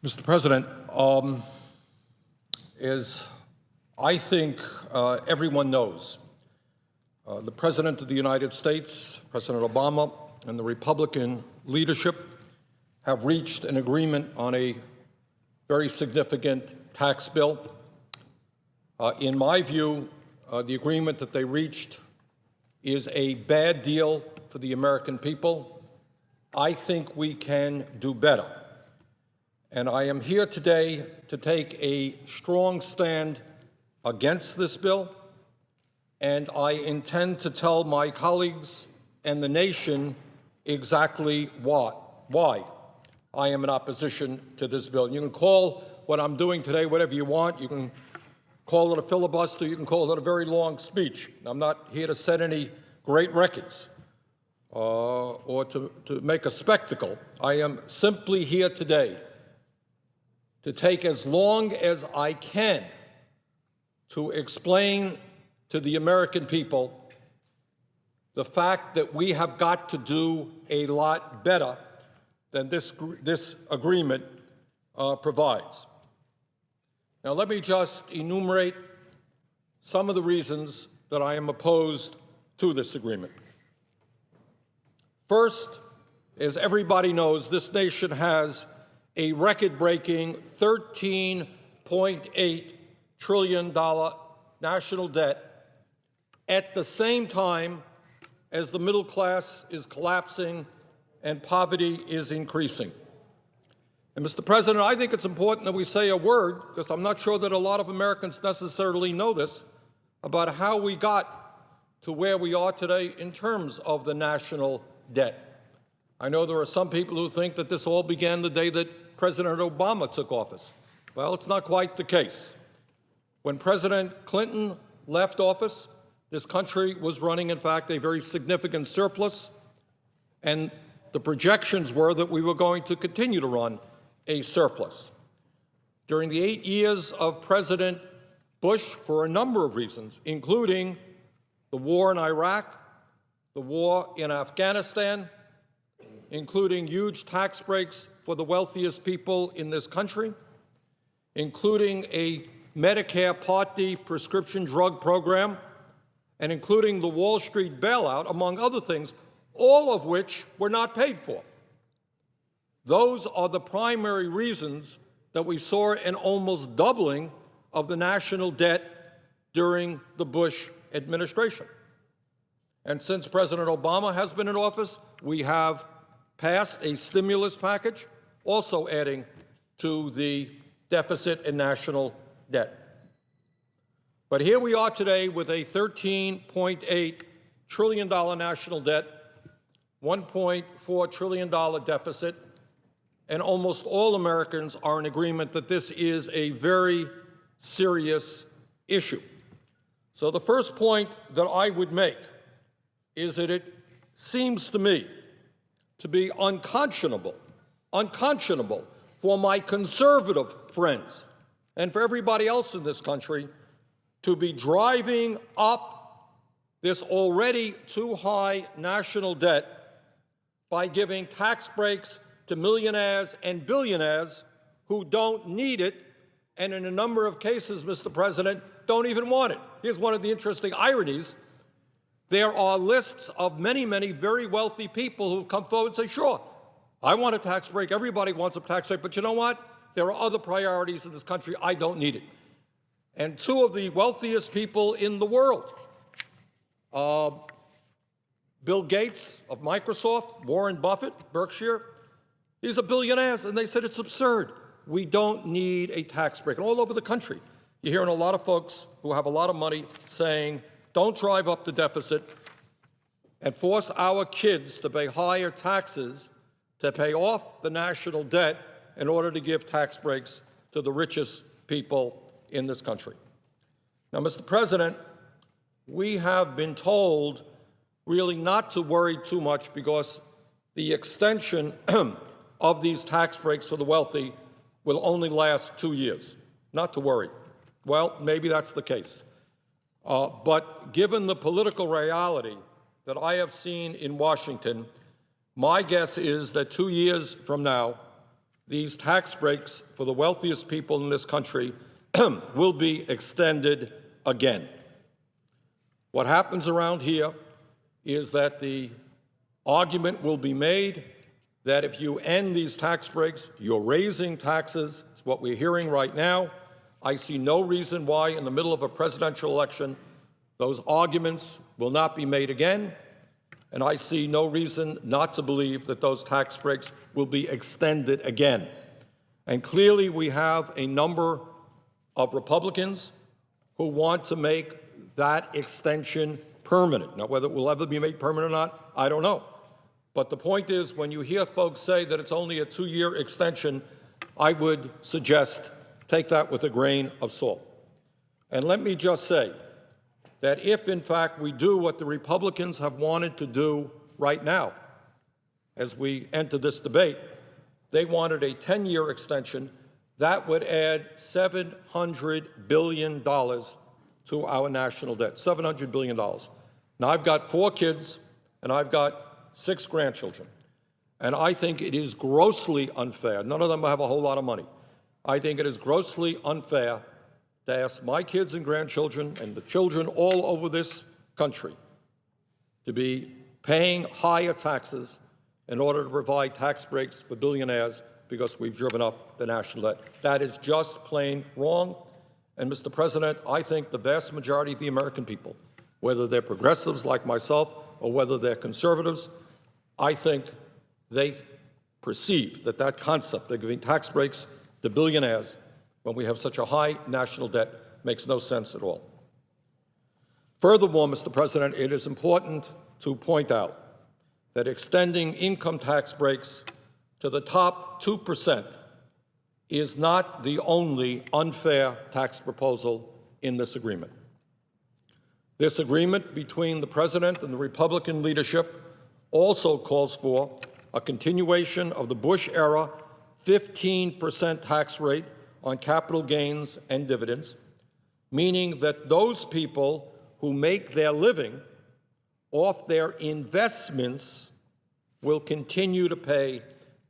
Mr. President, as I think everyone knows, the President of the United States, President Obama, and the Republican leadership have reached an agreement on a very significant tax bill. In my view, the agreement that they reached is a bad deal for the American people. I think we can do better. And I am here today to take a strong stand against this bill, and I intend to tell my colleagues and the nation exactly why I am in opposition to this bill. You can call what I'm doing today whatever you want. You can call it a filibuster. You can call it a very long speech. I'm not here to set any great records or to make a spectacle. I am simply here today to take as long as I can to explain to the American people the fact that we have got to do a lot better than this agreement provides. Now, let me just enumerate some of the reasons that I am opposed to this agreement. First, as everybody knows, this nation has a record-breaking $13.8 trillion national debt at the same time as the middle class is collapsing and poverty is increasing. And, Mr. President, I think it's important that we say a word, because I'm not sure that a lot of Americans necessarily know this, about how we got to where we are today in terms of the national debt. I know there are some people who think that this all began the day that President Obama took office. Well, it's not quite the case. When President Clinton left office, this country was running, in fact, a very significant surplus, and the projections were that we were going to continue to run a surplus. During the 8 years of President Bush, for a number of reasons, including the war in Iraq, the war in Afghanistan, including huge tax breaks for the wealthiest people in this country, including a Medicare Part D prescription drug program, and including the Wall Street bailout, among other things, all of which were not paid for. Those are the primary reasons that we saw an almost doubling of the national debt during the Bush administration. And since President Obama has been in office, we have passed a stimulus package, also adding to the deficit and national debt. But here we are today with a $13.8 trillion national debt, $1.4 trillion deficit, and almost all Americans are in agreement that this is a very serious issue. So the first point that I would make is that it seems to me to be unconscionable for my conservative friends and for everybody else in this country to be driving up this already too high national debt by giving tax breaks to millionaires and billionaires who don't need it, and in a number of cases, Mr. President, don't even want it. Here's one of the interesting ironies. There are lists of many, many very wealthy people who've come forward and say, sure, I want a tax break. Everybody wants a tax break. But you know what? There are other priorities in this country. I don't need it. And two of the wealthiest people in the world, Bill Gates of Microsoft, Warren Buffett, Berkshire, these are billionaires. And they said it's absurd. We don't need a tax break. And all over the country, you're hearing a lot of folks who have a lot of money saying, don't drive up the deficit and force our kids to pay higher taxes to pay off the national debt in order to give tax breaks to the richest people in this country. Now, Mr. President, we have been told really not to worry too much because the extension of these tax breaks for the wealthy will only last 2 years. Not to worry. Well, maybe that's the case. But given the political reality that I have seen in Washington, my guess is that 2 years from now, these tax breaks for the wealthiest people in this country will be extended again. What happens around here is that the argument will be made that if you end these tax breaks, you're raising taxes. It's what we're hearing right now. I see no reason why in the middle of a presidential election those arguments will not be made again, and I see no reason not to believe that those tax breaks will be extended again. And clearly we have a number of Republicans who want to make that extension permanent. Now, whether it will ever be made permanent or not, I don't know. But the point is, when you hear folks say that it's only a 2-year extension, I would suggest take that with a grain of salt. And let me just say that if, in fact, we do what the Republicans have wanted to do right now, as we enter this debate, they wanted a 10-year extension, that would add $700 billion to our national debt, $700 billion. Now, I've got 4 kids, and I've got 6 grandchildren. And I think it is grossly unfair. None of them have a whole lot of money. I think it is grossly unfair to ask my kids and grandchildren and the children all over this country to be paying higher taxes in order to provide tax breaks for billionaires because we've driven up the national debt. That is just plain wrong. And, Mr. President, I think the vast majority of the American people, whether they're progressives like myself or whether they're conservatives, I think they perceive that that concept of giving tax breaks to billionaires when we have such a high national debt makes no sense at all. Furthermore, Mr. President, it is important to point out that extending income tax breaks to the top 2% is not the only unfair tax proposal in this agreement. This agreement between the President and the Republican leadership also calls for a continuation of the Bush-era 15% tax rate on capital gains and dividends, meaning that those people who make their living off their investments will continue to pay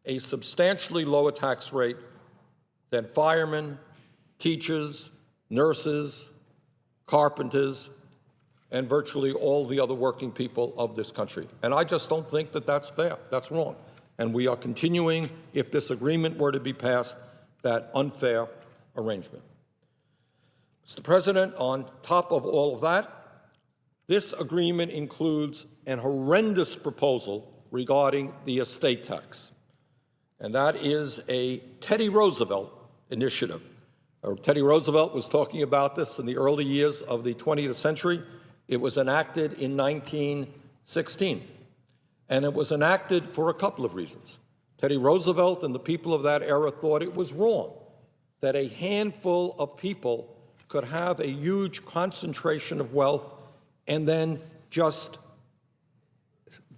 a substantially lower tax rate than firemen, teachers, nurses, carpenters, and virtually all the other working people of this country. And I just don't think that that's fair. That's wrong. And we are continuing, if this agreement were to be passed, that unfair arrangement. Mr. President, on top of all of that, this agreement includes an horrendous proposal regarding the estate tax. And that is a Teddy Roosevelt initiative. Teddy Roosevelt was talking about this in the early years of the 20th century. It was enacted in 1916. And it was enacted for a couple of reasons. Teddy Roosevelt and the people of that era thought it was wrong that a handful of people could have a huge concentration of wealth and then just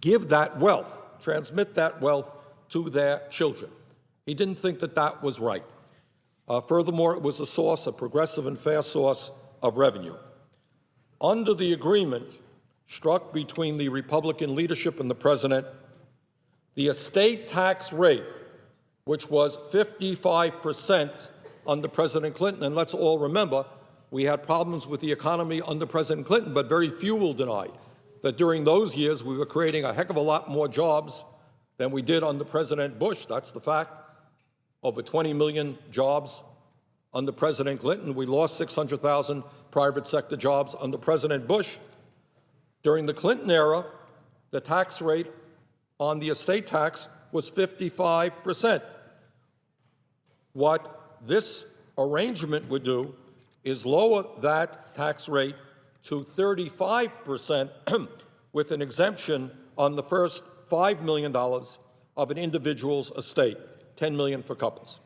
give that wealth, transmit that wealth to their children. He didn't think that that was right. Furthermore, it was a source, a progressive and fair source of revenue. Under the agreement struck between the Republican leadership and the President, the estate tax rate, which was 55% under President Clinton, and let's all remember, we had problems with the economy under President Clinton, but very few will deny that during those years we were creating a heck of a lot more jobs than we did under President Bush. That's the fact. Over 20 million jobs under President Clinton. We lost 600,000 private sector jobs under President Bush. During the Clinton era, the tax rate on the estate tax was 55%. What this arrangement would do is lower that tax rate to 35% with an exemption on the first $5 million of an individual's estate, $10 million for couples.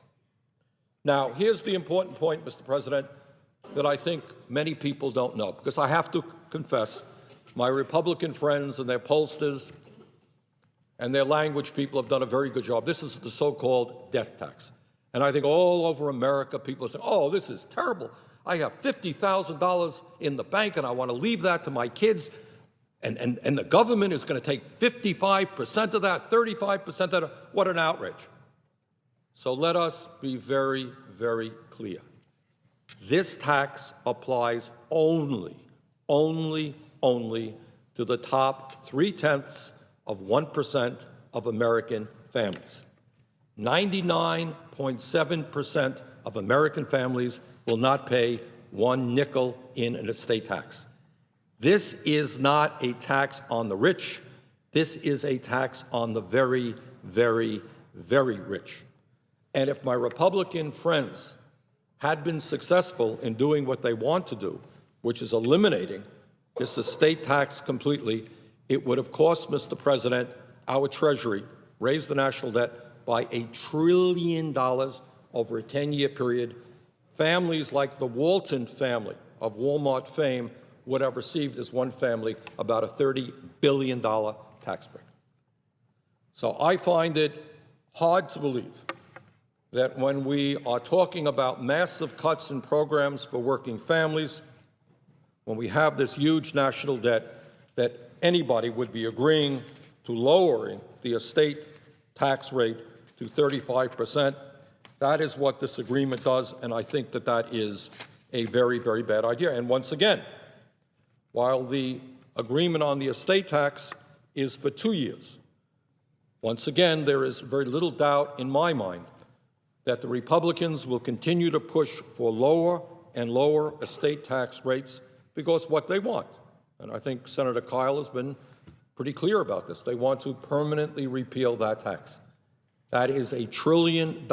Now, here's the important point, Mr. President, that I think many people don't know, because I have to confess, my Republican friends and their pollsters and their language people have done a very good job. This is the so-called death tax. And I think all over America, people are saying, oh, this is terrible. I have $50,000 in the bank, and I want to leave that to my kids, and the government is going to take 55% of that, 35% of that. What an outrage. So let us be very, very clear. This tax applies only to the top 0.3% of American families. 99.7% of American families will not pay one nickel in an estate tax. This is not a tax on the rich. This is a tax on the very, very, very rich. And if my Republican friends had been successful in doing what they want to do, which is eliminating this estate tax completely, it would have cost, Mr. President, our Treasury, raised the national debt by $1 trillion over a 10-year period. Families like the Walton family of Walmart fame would have received, as one family, about a $30 billion tax break. So I find it hard to believe that when we are talking about massive cuts in programs for working families, when we have this huge national debt, that anybody would be agreeing to lowering the estate tax rate to 35%. That is what this agreement does, and I think that that is a very, very bad idea. And once again, while the agreement on the estate tax is for 2 years, once again, there is very little doubt in my mind that the Republicans will continue to push for lower and lower estate tax rates because what they want, and I think Senator Kyle has been pretty clear about this, they want to permanently repeal that tax. That is $1 trillion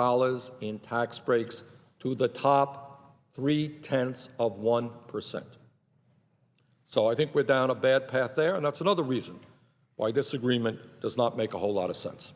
in tax breaks to the top 0.3%. So I think we're down a bad path there, and that's another reason why this agreement does not make a whole lot of sense.